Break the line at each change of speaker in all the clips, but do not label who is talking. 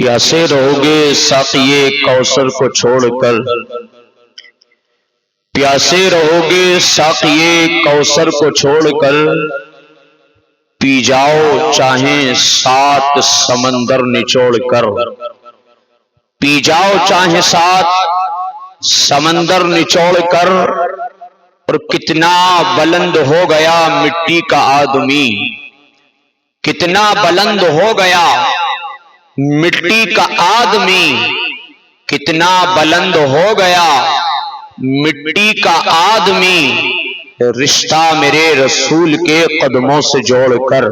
پیاسے رہو گے ساقیے کوثر کو چھوڑ کر، پیاسے رہو گے ساقیے کوثر کو چھوڑ کر، پی جاؤ چاہیں 7 سمندر نچوڑ کر، پی جاؤ چاہیں 7 سمندر نچوڑ کر۔ اور کتنا بلند ہو گیا مٹی کا آدمی، کتنا بلند ہو گیا مٹی کا آدمی، کتنا بلند ہو گیا مٹی کا آدمی، رشتہ میرے رسول کے قدموں سے جوڑ کر،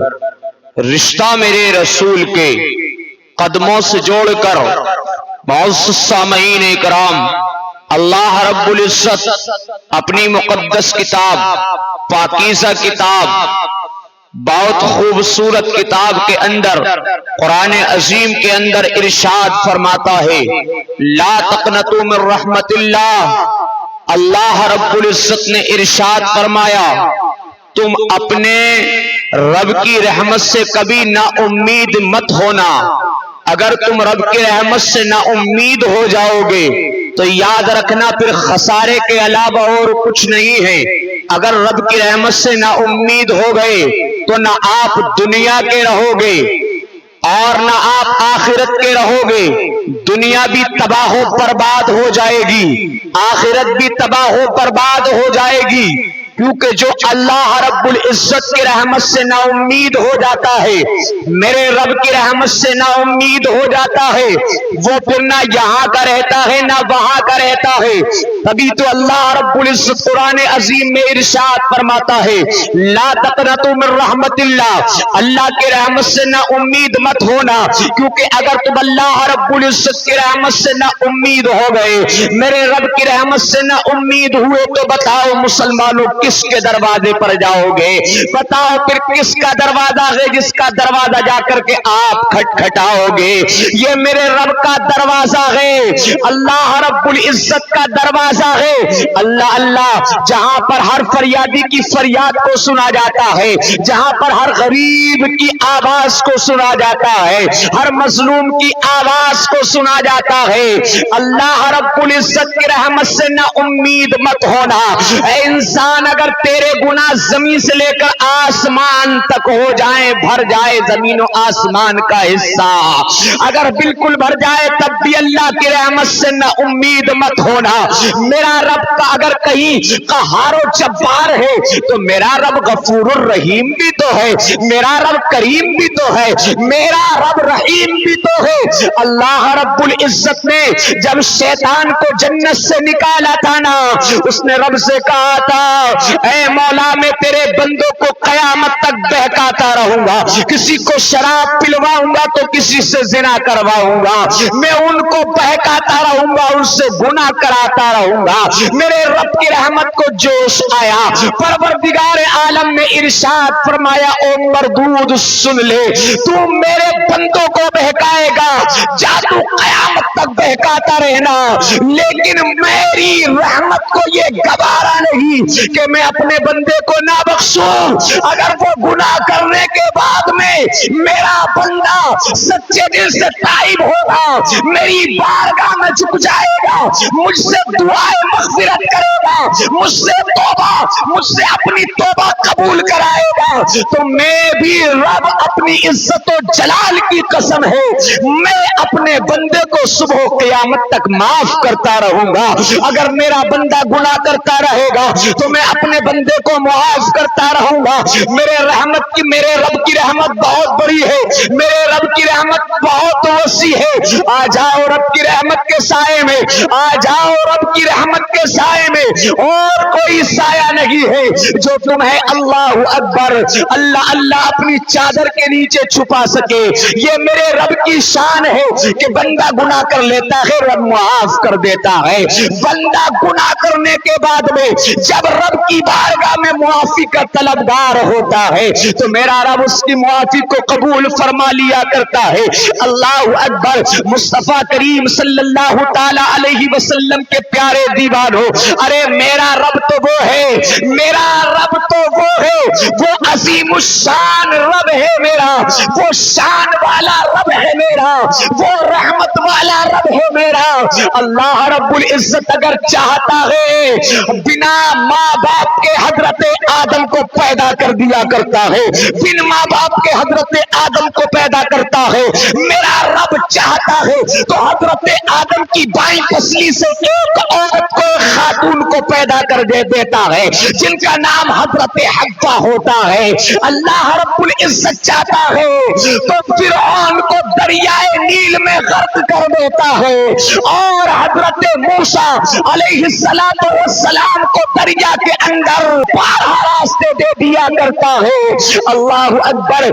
رشتہ میرے رسول کے قدموں سے جوڑ کر۔ معزز سامعین اکرام، اللہ رب العزت اپنی مقدس کتاب، پاکیزہ کتاب، بہت خوبصورت کتاب کے اندر، قرآن عظیم کے اندر ارشاد فرماتا ہے، لا تقنطوا من رحمت اللہ۔ اللہ رب العزت نے ارشاد فرمایا، تم اپنے رب کی رحمت سے کبھی نا امید مت ہونا۔ اگر تم رب کی رحمت سے نا امید ہو جاؤ گے تو یاد رکھنا پھر خسارے کے علاوہ اور کچھ نہیں ہے۔ اگر رب کی رحمت سے نا امید ہو گئے تو نہ آپ دنیا کے رہو گے اور نہ آپ آخرت کے رہو گے۔ دنیا بھی تباہ و برباد ہو جائے گی، آخرت بھی تباہ و برباد ہو جائے گی، کیونکہ جو اللہ رب العزت کی رحمت سے نا امید ہو جاتا ہے، میرے رب کی رحمت سے نا امید ہو جاتا ہے، وہ پھر نہ یہاں کا رہتا ہے نہ وہاں کا رہتا ہے۔ تبھی تو اللہ رب العزت قرآن عظیم میں ارشاد فرماتا ہے، لا تقنطوا من رحمت اللہ۔ اللہ کی رحمت سے نا امید مت ہونا، کیونکہ اگر تم اللہ رب العزت کی رحمت سے نا امید ہو گئے، میرے رب کی رحمت سے نا امید ہوئے، تو بتاؤ مسلمانوں کس کے دروازے پر جاؤ گے؟ بتاؤ پھر کس کا دروازہ ہے جس کا دروازہ جا کر کے آپ کھٹکھٹاؤ گے؟ یہ میرے رب کا دروازہ ہے، اللہ رب العزت کا دروازہ ہے۔ اللہ اللہ جہاں پر ہر فریادی کی فریاد کو سنا جاتا ہے، جہاں پر ہر غریب کی آواز کو سنا جاتا ہے، ہر مظلوم کی آواز کو سنا جاتا ہے۔ اللہ رب العزت کی رحمت سے نا امید مت ہونا۔ اے انسان، اگر تیرے گناہ زمین سے لے کر آسمان تک ہو جائیں، بھر جائے زمین و آسمان کا حصہ، اگر بالکل بھر جائے، تب بھی اللہ کی رحمت سے نا امید مت ہونا۔ میرا رب کا اگر کہیں قہار و جبار ہے تو میرا رب غفور الرحیم بھی تو ہے، میرا رب کریم بھی تو ہے، میرا رب رحیم بھی تو ہے۔ اللہ رب العزت نے جب شیطان کو جنت سے نکالا تھا نا، اس نے رب سے کہا تھا، اے مولا میں تیرے بندوں کو قیامت تک بہکاتا رہوں گا، کسی کو شراب پلواؤں گا تو کسی سے زنا کرواؤں گا، میں ان کو بہکاتا رہوں گا، ان سے گناہ کراتا رہوں گا۔ میرے رب کی رحمت کو جوش آیا، پروردگار عالم نے ارشاد فرمایا، او مردود سن لے، تو میرے بندوں کو بہکائے گا، جا تو قیامت تک بہکاتا رہنا، لیکن میری رحمت کو یہ گوارا نہیں کہ میں اپنے بندے کو نہ بخشوں۔ اگر وہ گناہ کرنے کے بعد میں میرا بندہ سچے دل سے تائب ہوگا، میری بارگاہ میں جھک جائے گا، مجھ سے دعائے مغفرت کرے گا، مجھ سے توبہ، مجھ سے اپنی توبہ قبول کرائے گا، تو میں بھی رب اپنی عزت و جلال کی قسم ہے، میں اپنے بندے کو صبح قیامت تک معاف کرتا رہوں گا۔ اگر میرا بندہ گناہ کرتا رہے گا تو میں اپنے بندے کو معاف کرتا رہوں گا۔ میرے رب کی رحمت بہت بڑی ہے، میرے رب کی رحمت بہت وسیع ہے۔ آ جاؤ رب کی رحمت کے سائے میں، آ جاؤ رب کی رحمت کے سائے میں، اور کوئی سایہ نہیں ہے جو تمہیں اللہ اکبر، اللہ اللہ اپنی چادر کے نیچے چھپا سکے۔ یہ میرے رب کی شان ہے کہ بندہ گناہ کر لیتا ہے، رب معاف کر دیتا ہے۔ بندہ گناہ کرنے کے بعد میں جب رب کی بارگاہ میں معافی کا طلبگار ہوتا ہے تو میرا رب اس کی معافی کو قبول فرما لیا کرتا ہے۔ اللہ اکبر۔ مصطفیٰ کریم صلی اللہ تعالی علیہ وسلم کے پیارے دیوانوں، ارے میرا رب تو وہ ہے، میرا رب تو وہ ہے، وہ عظیم الشان رب ہے، میرا وہ شان والا رب ہے میرا، وہ رحمت والا رب ہے میرا۔ اللہ رب العزت اگر چاہتا ہے بنا ماں باپ کے حضرت آدم کو پیدا کر دیا کرتا ہے، بن ماں باپ کے حضرت آدم کو پیدا کرتا ہے۔ میرا رب چاہتا ہے تو حضرت آدم کی بائیں پسلی سے ایک عورت کو، خاتون کو پیدا کر دیتا ہے جن کا نام حضرت حوا ہوتا ہے۔ اللہ رب العزت چاہتا ہے تو فرعون کو دریائے نیل میں غرق کر دیتا ہے، اور حضرت موسیٰ علیہ السلام کو دریا کے اندر بارہ راستے دے دیا کرتا ہے۔ اللہ اکبر،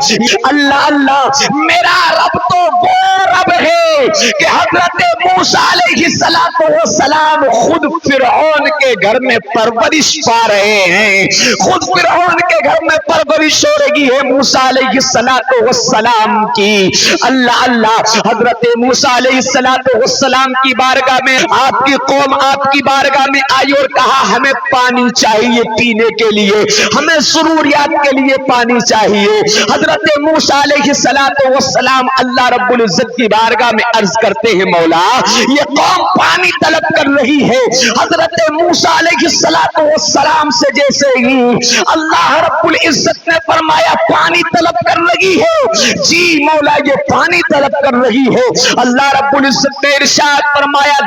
اللہ اللہ، میرا رب تو وہ رب ہے کہ حضرت موسیٰ علیہ السلام خود فرعون کے گھر میں پرورش پا رہے ہیں، خود فرعون کے گھر میں پرورش ہو رہی ہے موسیٰ علیہ السلام کی۔ اللہ اللہ، حضرت موسیٰ علیہ السلام کی بارگاہ میں آپ کی قوم آپ کی بارگاہ میں آئی اور کہا ہمیں پانی چاہیے پینے کے لیے، ہمیں ضروریات کے لیے پانی چاہیے۔ حضرت موسیٰ علیہ السلام اللہ رب العزت کی بارگاہ میں عرض کرتے ہیں مولا یہ قوم پانی طلب کر رہی ہے۔ حضرت موسیٰ علیہ السلام سے جیسے ہی اللہ رب العزت نے فرمایا پانی طلب کر رہی ہے، جی مولا یہ پانی طلب کر رہی ہے۔ اللہ رب العزت نے ارشاد فرمایا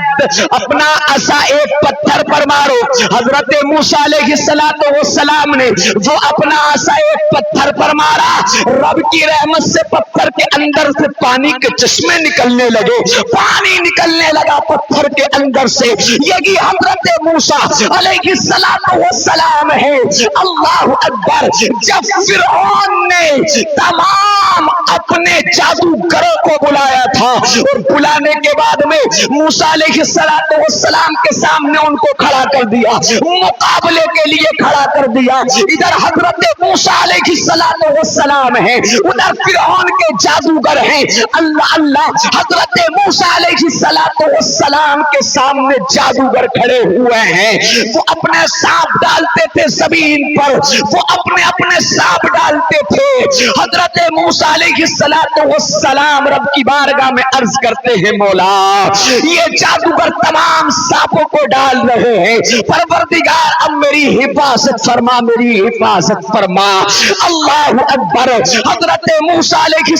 اپنا عصا ایک پتھر پر مارو۔ حضرت موسیٰ علیہ السلام نے جو اپنا عصا ایک پتھر پر مارا، رب کی رحمت سے پتھر کے اندر سے پانی کے چشمے نکلنے لگے، پانی نکلنے لگا پتھر کے اندر سے۔ یہی حضرت موسیٰ علیہ السلام ہے۔ اللہ اکبر، جب فرعون نے تمام اپنے جادوگروں کو بلایا تھا اور بلانے کے بعد میں موسیٰ علیہ السلام کے سامنے ان کو کھڑا کر دیا، مقابلے کے لیے کھڑا کر دیا۔ ادھر حضرت موسیٰ علیہ السلام ہے، ادھر فرعون کے جادوگر ہیں۔ اللہ اللہ، حضرت موسیٰ علیہ السلام کے سامنے جادوگر کھڑے ہوئے ہیں، وہ اپنے سانپ ڈالتے تھے زمین پر، وہ اپنے اپنے سانپ ڈالتے تھے۔ حضرت موسیٰ علیہ السلام رب کی بارگاہ میں عرض کرتے ہیں مولا یہ جادوگر تمام سانپوں کو ڈال رہے ہیں، پروردگار اب میری حفاظت فرما، میری حفاظت فرما۔ اللہ اکبر، حضرت موسیٰ علیہ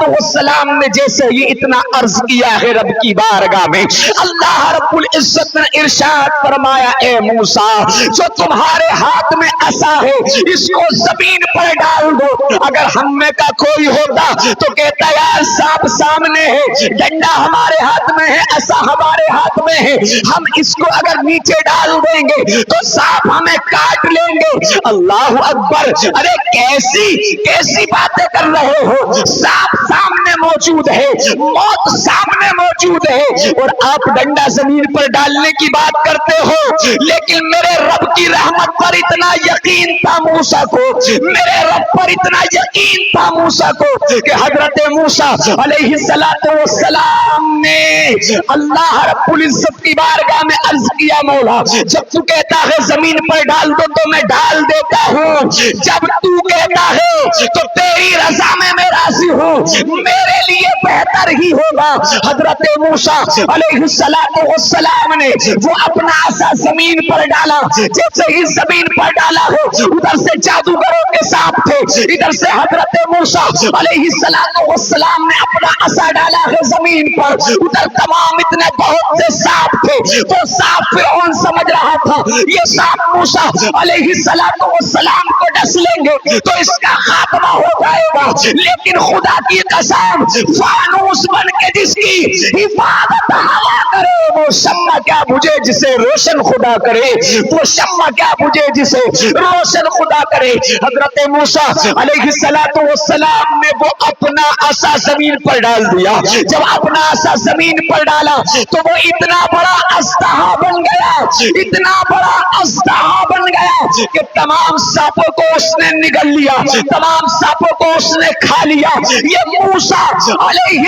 السلام نے جیسے ہی اتنا عرض کیا ہے رب کی بارگاہ میں، اللہ رب العزت نے ارشاد فرمایا اے موسیٰ جو تمہارے ہاتھ میں عصا ہے اس کو زمین پر ڈال دو۔ اگر ہم میں کا کوئی ہوتا تو کہتا یار سانپ سامنے ہے، ڈنڈا ہمارے ہاتھ میں ہے، عصا ہمارے ہاتھ میں ہے، ہم اس کو اگر نیچے ڈال دیں گے تو سانپ ہمیں کاٹ لیں گے۔ اللہ اکبر، ارے کیسی باتیں کر رہے ہو، سانپ سامنے موجود ہے، موت سامنے موجود ہے، اور آپ ڈنڈا زمین پر ڈالنے کی بات کرتے ہو۔ لیکن میرے رب کی رحمت پر اتنا یقین تھا موسیٰ کو، میرے رب پر اتنا یقین تھا موسیٰ کو کہ حضرت موسیٰ علیہ السلام نے اللہ رب العزت کی بارگاہ میں عرض کیا مولا جب تو کہتا ہے زمین پر ڈال دو تو میں ڈال دیتا ہوں، جب تو کہتا ہے تو تیری رضا میں راضی ہوں، میرے لیے بہتر ہی ہوگا۔ حضرت موسیٰ علیہ السلام نے وہ اپنا عصا زمین پر ڈالا، جیسے ہی زمین پر ڈالا ہو ادھر سے جادوگروں کے سانپ تھے، ادھر سے حضرت موسیٰ علیہ السلام نے اپنا عصا ڈالا ہے زمین پر، ادھر تمام اتنے بہت سے سانپ تھے۔ وہ سانپ فرعون سمجھ رہا تھا یہ سانپ موسیٰ علیہ السلام کو ڈس لیں گے تو اس کا خاتمہ ہو جائے گا، لیکن خدا کی قسم فانوس بن کے جس کی حفاظت ہوا کرے وہ شمع کیا بجھے جسے روشن خدا کرے، وہ شمع کیا بجھے جسے روشن خدا کرے۔ حضرت موسیٰ علیہ السلام نے وہ اپنا عصا زمین پر ڈال دیا، جب اپنا عصا زمین پر ڈالا تو وہ اتنا بڑا اژدہا بن گیا، اتنا بڑا اژدہا بن گیا کہ تمام سانپوں کو اس نے نگل لیا، تمام سانپوں کو اس نے کھا لیا۔ یہ موسیٰ علیہ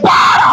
12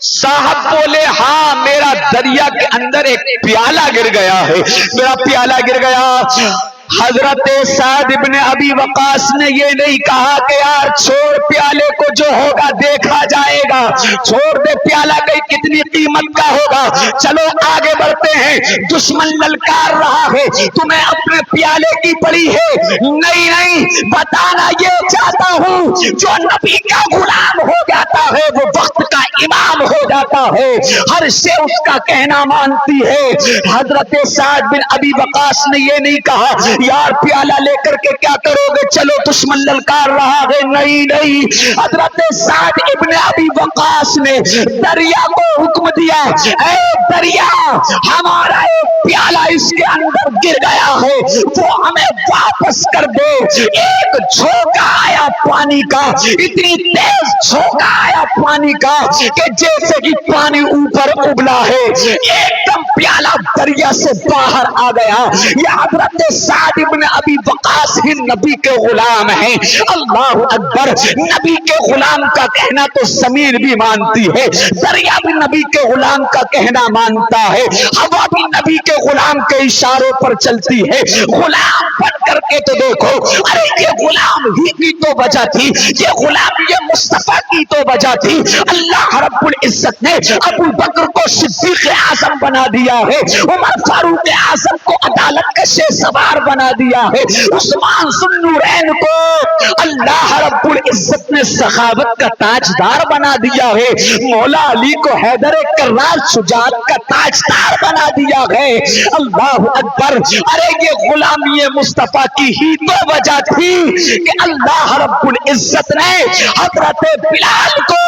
صاحب بولے ہاں میرا دریا کے اندر ایک پیالہ گر گیا ہے، میرا پیالہ گر گیا۔ حضرت سعد ابن ابی وقاص نے یہ نہیں کہا کہ یار چھوڑ پیالے کو، جو ہوگا دیکھا جائے گا، چھوڑ دے پیالہ کی کتنی قیمت کا ہوگا، چلو آگے بڑھتے ہیں، دشمن للکار رہا ہے، تمہیں اپنے پیالے کی پڑی ہے، نہیں نہیں، بتانا یہ چاہتا ہوں جو نبی کا غلام ہو جاتا ہے وہ وقت کا امام ہو جاتا ہے، ہر شے اس کا کہنا مانتی ہے۔ حضرت سعد بن ابی وقاص نے یہ نہیں کہا یار پیالہ لے کر کے کیا کرو گے، چلو دشمن للکار رہا ہے، نہیں نہیں، حضرت سعد ابن ابی وقاص نے دریا کو حکم دیا، اے دریا ہمارا ایک پیالہ اس کے اندر گر گیا ہے، وہ ہمیں واپس کر دے۔ ایک جھونکا آیا پانی کا، اتنی تیز جھونکا آیا پانی کا کہ جیسے کہ پانی اوپر ابلا ہے، ایک دم پیالہ دریا سے باہر آ گیا۔ یہ حضرت سعد ابن ابی وقاص ہی نبی کے غلام ہیں، اللہ اکبر، نبی کے غلام کا کہنا تو زمین بھی مانتی ہے، دریا بھی نبی کے غلام کا کہنا مانتا ہے، ہوا بھی نبی کے غلام کے اشاروں پر چلتی ہے۔ غلام بن کر کے تو دیکھو، ارے یہ غلام ہی کی تو وجہ تھی، یہ غلام یہ مصطفیٰ کی تو وجہ تھی، اللہ رب العزت نے ابو بکر کو صدیق اعظم بنا دیا ہے، عمر فاروق اعظم کو عدالت کا شہ سوار بنا دیا ہے، عثمان ذو النورین کو اللہ رب العزت نے سخاوت کا تاجدار بنا دیا ہے، مولا علی کو حیدر کرار شجاعت کا تاجدار بنا دیا ہے، اللہ اکبر۔ ارے یہ غلامی مصطفیٰ کی ہی تو وجہ تھی کہ اللہ رب العزت نے حضرت بلال کو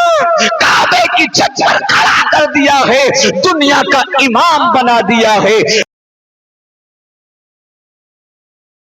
کعبے کی چھت پر کھڑا کر دیا ہے، دنیا کا امام بنا دیا ہے۔